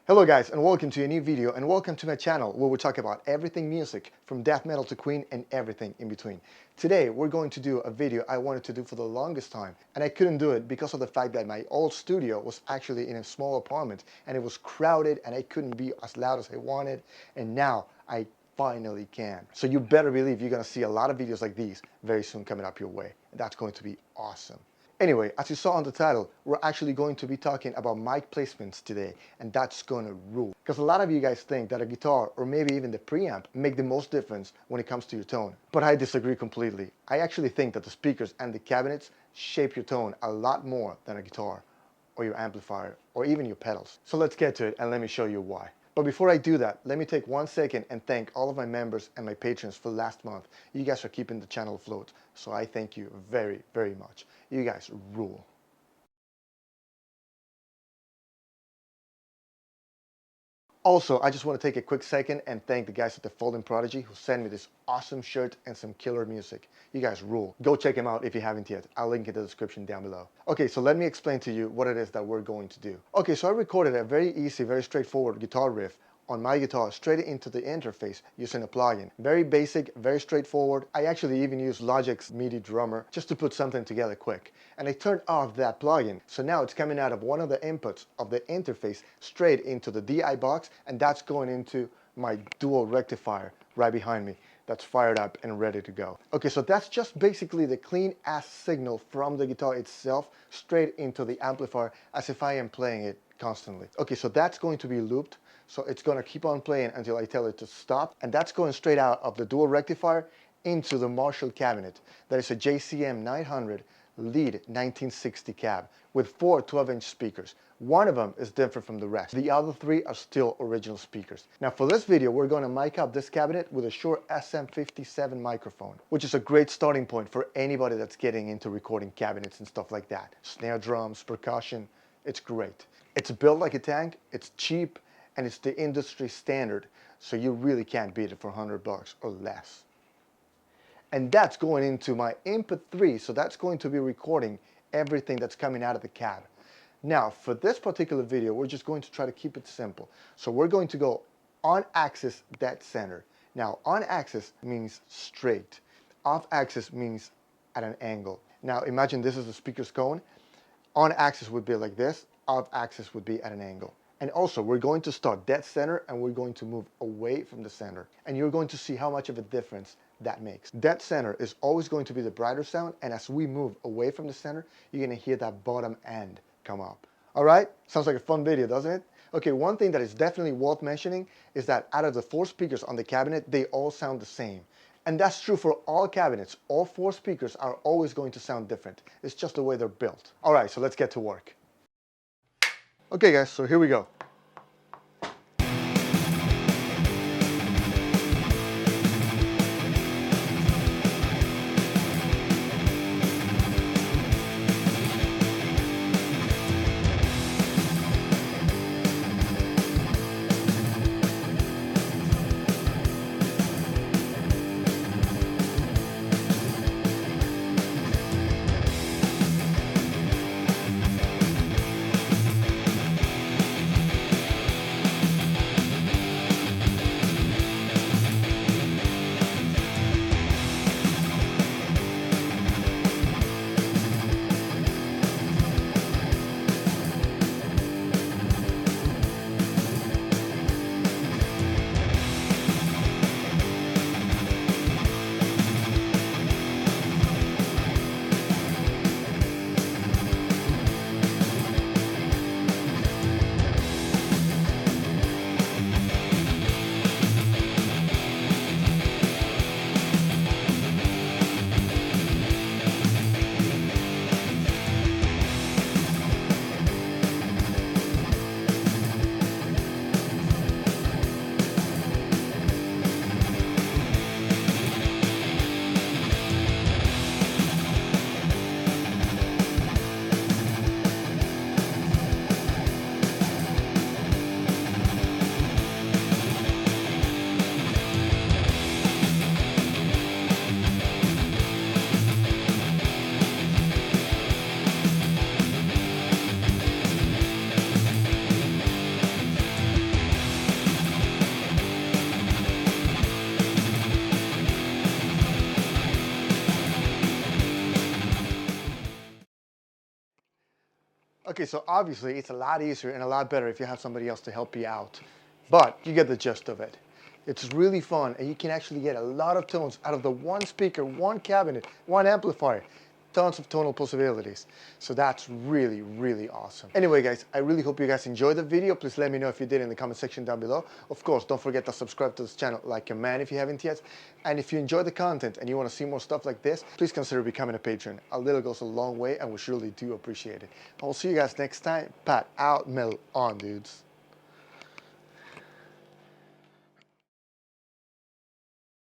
Hello guys, and welcome to a new video, and welcome to my channel where we talk about everything music from death metal to Queen and everything in between. Today we're going to do a video I wanted to do for the longest time, and I couldn't do it because of the fact that my old studio was actually in a small apartment and it was crowded and I couldn't be as loud as I wanted, and now I finally can. So you better believe you're gonna see a lot of videos like these very soon coming up your way. That's going to be awesome. Anyway, as you saw on the title, we're actually going to be talking about mic placements today, and that's gonna rule. Because a lot of you guys think that a guitar, or maybe even the preamp, make the most difference when it comes to your tone. But I disagree completely. I actually think that the speakers and the cabinets shape your tone a lot more than a guitar, or your amplifier, or even your pedals. So let's get to it, and let me show you why. But before I do that, let me take 1 second and thank all of my members and my patrons for last month. You guys are keeping the channel afloat, so I thank you very, very much. You guys rule. Also, I just want to take a quick second and thank the guys at the FALLEN Prodigy who sent me this awesome shirt and some killer music. You guys rule. Go check them out if you haven't yet. I'll link in the description down below. Okay, so let me explain to you what it is that we're going to do. Okay, so I recorded a very easy, very straightforward guitar riff on my guitar straight into the interface using a plugin. Very basic, very straightforward. I actually even used Logic's MIDI drummer just to put something together quick. And I turned off that plugin, so now it's coming out of one of the inputs of the interface straight into the DI box, and that's going into my dual rectifier right behind me. That's fired up and ready to go. Okay, so that's just basically the clean ass signal from the guitar itself straight into the amplifier as if I am playing it constantly. Okay, so that's going to be looped. So it's going to keep on playing until I tell it to stop. And that's going straight out of the dual rectifier into the Marshall cabinet. That is a JCM 900 lead 1960 cab with 4 12-inch speakers. One of them is different from the rest. The other 3 are still original speakers. Now for this video, we're going to mic up this cabinet with a Shure SM57 microphone, which is a great starting point for anybody that's getting into recording cabinets and stuff like that. Snare drums, percussion, it's great. It's built like a tank, it's cheap, and it's the industry standard, so you really can't beat it for $100 or less. And that's going into my input 3, so that's going to be recording everything that's coming out of the cab. Now, for this particular video, we're just going to try to keep it simple. So we're going to go on axis, dead center. Now, on axis means straight. Off axis means at an angle. Now, imagine this is a speaker's cone. On axis would be like this. Off axis would be at an angle. And also, we're going to start dead center and we're going to move away from the center. And you're going to see how much of a difference that makes. Dead center is always going to be the brighter sound, and as we move away from the center, you're going to hear that bottom end come up. All right? Sounds like a fun video, doesn't it? Okay, one thing that is definitely worth mentioning is that out of the 4 speakers on the cabinet, they all sound the same. And that's true for all cabinets. All 4 speakers are always going to sound different. It's just the way they're built. All right, so let's get to work. Okay guys, so here we go. Okay, so obviously it's a lot easier and a lot better if you have somebody else to help you out. But you get the gist of it. It's really fun, and you can actually get a lot of tones out of the one speaker, one cabinet, one amplifier. Tons of tonal possibilities. So that's really, really awesome. Anyway, guys, I really hope you guys enjoyed the video. Please let me know if you did in the comment section down below. Of course, don't forget to subscribe to this channel like a man if you haven't yet. And if you enjoy the content and you want to see more stuff like this, please consider becoming a patron. A little goes a long way, and we surely do appreciate it. I will see you guys next time. Pat out, Mel on, dudes.